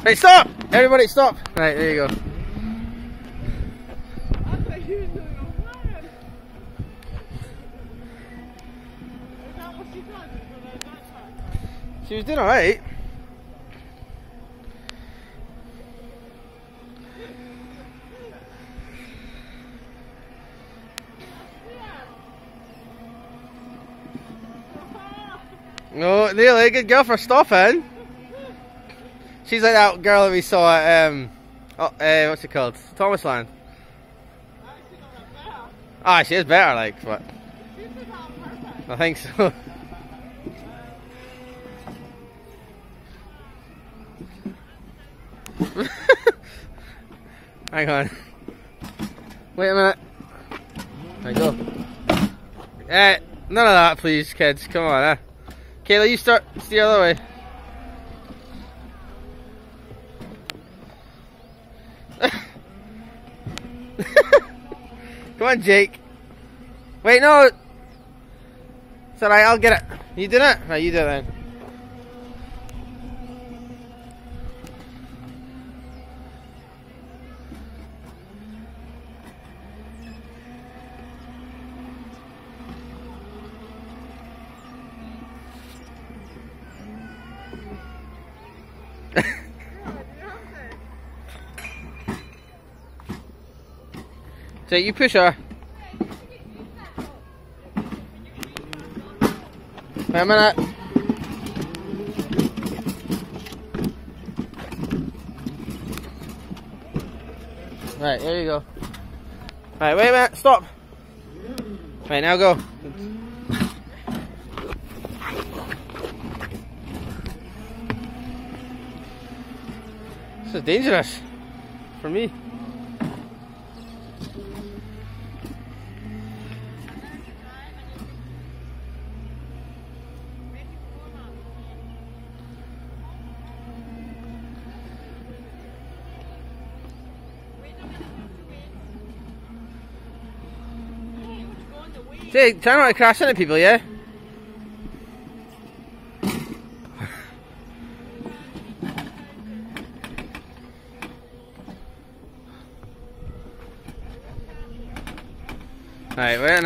Right, stop! Everybody stop! Right, there you go. She was doing alright. No, nearly. Good girl for stopping. She's like that girl that we saw at, what's it called? Thomasland. Ah, she is better, like, but I think so. Hang on. Wait a minute. There you go. None of that, please, kids. Come on, Kayla, you start. It's the other way. Come on, Jake. Wait, no. It's alright, I'll get it. You did it? Right, you do it then. So you push her. Wait a minute. Right, there you go. Right, wait a minute, stop. Right, now go. This is dangerous for me. Say, try not to crash into people, yeah? Right, wait.